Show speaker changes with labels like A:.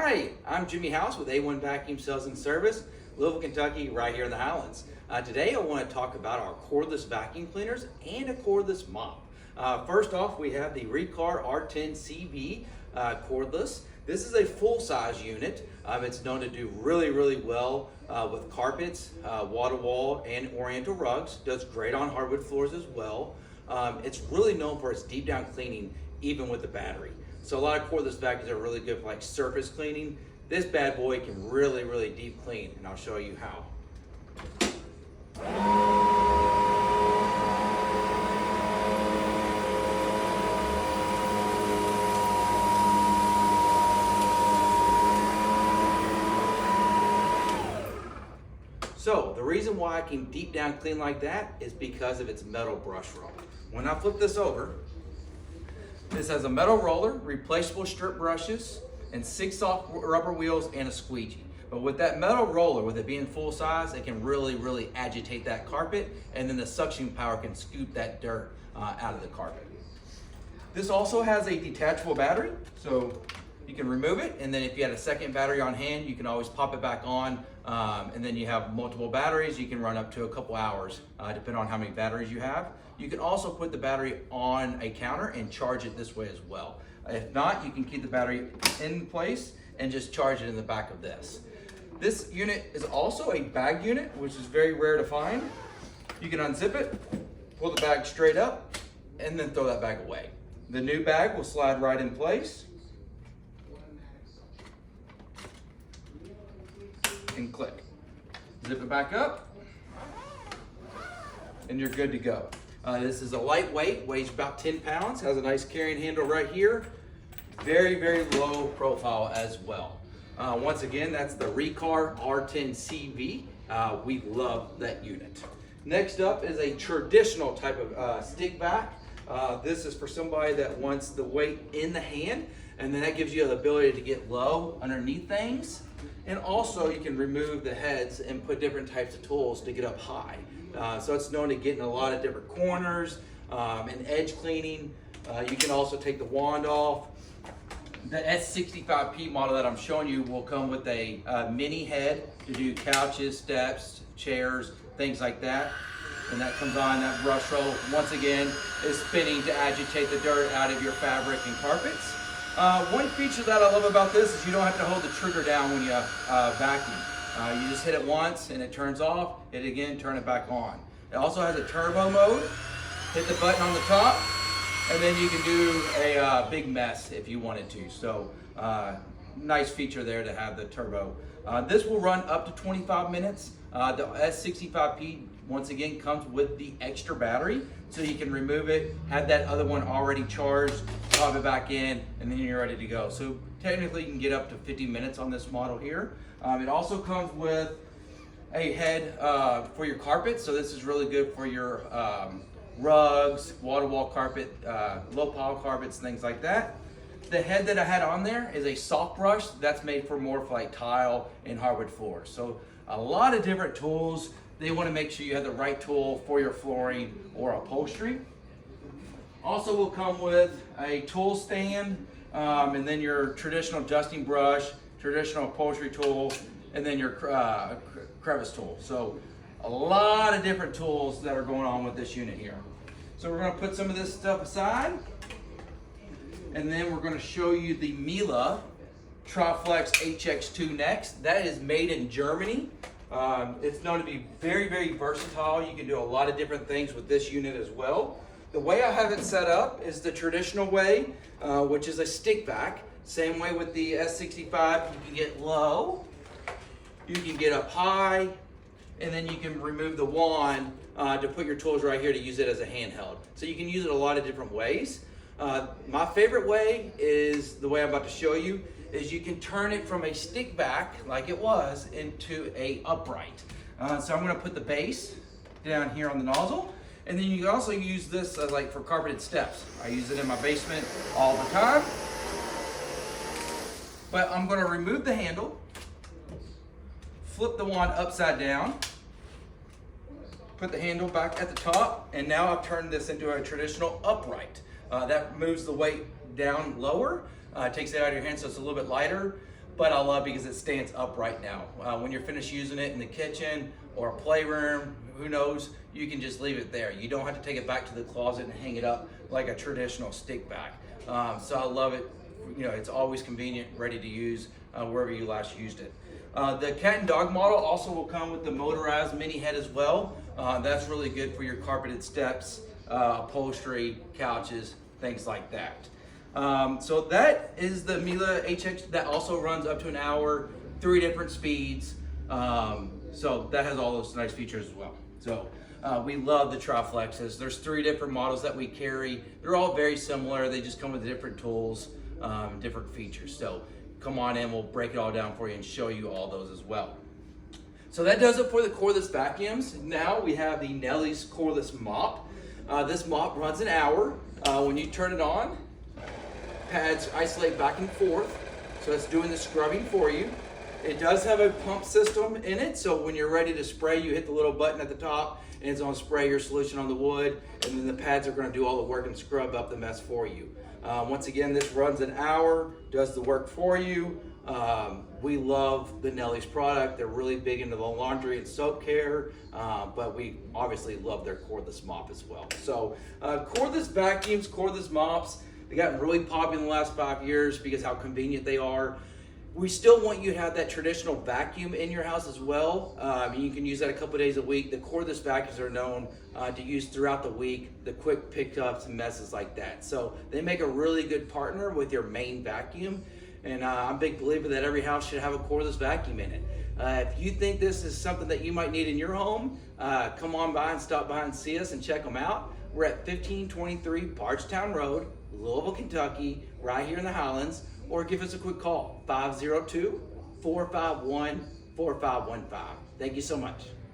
A: Hi, I'm Jimmy House with A-1 Vacuum Sales and Service, Louisville, Kentucky, right here in the Highlands. Today I want to talk about our cordless vacuum cleaners and a cordless mop. First off, we have the Recar R10CV cordless. This is a full-size unit. It's known to do really well with carpets, wall-to-wall, and oriental rugs. Does great on hardwood floors as well. It's really known for its deep down cleaning, even with the battery. So a lot of cordless vacuums are really good for like surface cleaning. This bad boy can really deep clean, and I'll show you how. So the reason why I can deep down clean like that is because of its metal brush roll. When I flip this over, this has a metal roller, replaceable strip brushes, and 6 soft rubber wheels and a squeegee. But with that metal roller, with it being full size, it can really agitate that carpet, and then the suction power can scoop that dirt out of the carpet. This also has a detachable battery, so you can remove it, and then if you had a second battery on hand, you can always pop it back on, and then you have multiple batteries. You can run up to a couple hours, depending on how many batteries you have. You can also put the battery on a counter and charge it this way as well. If not, you can keep the battery in place and just charge it in the back of this. This unit is also a bag unit, which is very rare to find. You can unzip it, pull the bag straight up, and then throw that bag away. The new bag will slide right in place and click. Zip it back up, and you're good to go. This is a lightweight, weighs about 10 pounds, has a nice carrying handle right here. Very low profile as well. Once again, that's the Recar R10CV. We love that unit. Next up is a traditional type of stick vac. This is for somebody that wants the weight in the hand, and then that gives you the ability to get low underneath things. And also you can remove the heads and put different types of tools to get up high. So it's known to get in a lot of different corners and edge cleaning. You can also take the wand off. The S65P model that I'm showing you will come with a mini head to do couches, steps, chairs, things like that. And that comes on, that brush roll, once again, is spinning to agitate the dirt out of your fabric and carpets. One feature that I love about this is you don't have to hold the trigger down when you vacuum. You just hit it once and it turns off, hit it again, turn it back on. It also has a turbo mode. Hit the button on the top, and then you can do a big mess if you wanted to. So nice feature there to have the turbo. This will run up to 25 minutes. The S65P, once again, comes with the extra battery, so you can remove it, have that other one already charged, pop it back in, and then you're ready to go. So technically you can get up to 50 minutes on this model here. It also comes with a head for your carpet, so this is really good for your rugs, wall-to-wall carpet, low pile carpets, things like that. The head that I had on there is a soft brush that's made for more for like tile and hardwood floors. So a lot of different tools. They want to make sure you have the right tool for your flooring or upholstery. Also will come with a tool stand, and then your traditional dusting brush, traditional upholstery tool, and then your crevice tool. So a lot of different tools that are going on with this unit here. So we're going to put some of this stuff aside, and then we're going to show you the Miele Triflex HX2 next. That is made in Germany. It's known to be very versatile. You can do a lot of different things with this unit as well. The way I have it set up is the traditional way, which is a stick vac. Same way with the S65, you can get low, you can get up high, and then you can remove the wand to put your tools right here to use it as a handheld. So you can use it a lot of different ways. My favorite way is the way I'm about to show you, is you can turn it from a stick vac, like it was, into a upright. So I'm gonna put the base down here on the nozzle, and then you can also use this like for carpeted steps. I use it in my basement all the time. But I'm gonna remove the handle, flip the wand upside down, put the handle back at the top, and now I've turned this into a traditional upright. That moves the weight down lower, takes it out of your hand so it's a little bit lighter. but I love it because it stands upright now. When you're finished using it in the kitchen or a playroom, who knows, you can just leave it there. You don't have to take it back to the closet and hang it up like a traditional stick vac. So I love it. You know, it's always convenient, ready to use wherever you last used it. The cat and dog model also will come with the motorized mini head as well. That's really good for your carpeted steps, upholstery, couches, things like that. So that is the Miele HX that also runs up to an hour, 3 different speeds. So that has all those nice features as well. So we love the Triflexes. There's 3 different models that we carry. They're all very similar. They just come with different tools, different features. So come on in, we'll break it all down for you and show you all those as well. So that does it for the cordless vacuums. Now we have the Nelly's cordless mop. This mop runs an hour. When you turn it on, pads isolate back and forth, so it's doing the scrubbing for you. It does have a pump system in it, so when you're ready to spray, you hit the little button at the top and it's going to spray your solution on the wood, and then the pads are going to do all the work and scrub up the mess for you. Once again, this runs an hour, does the work for you. We love the Nelly's product. They're really big into the laundry and soap care, but we obviously love their cordless mop as well. So cordless vacuums, cordless mops, they got really popular in the last 5 years because how convenient they are. We still want you to have that traditional vacuum in your house as well. You can use that a couple days a week. The cordless vacuums are known to use throughout the week, the quick pickups and messes like that. So they make a really good partner with your main vacuum. And I'm a big believer that every house should have a cordless vacuum in it. If you think this is something that you might need in your home, come on by and stop by and see us and check them out. We're at 1523 Bardstown Road, Louisville, Kentucky, right here in the Highlands, or give us a quick call, 502-451-4515. Thank you so much.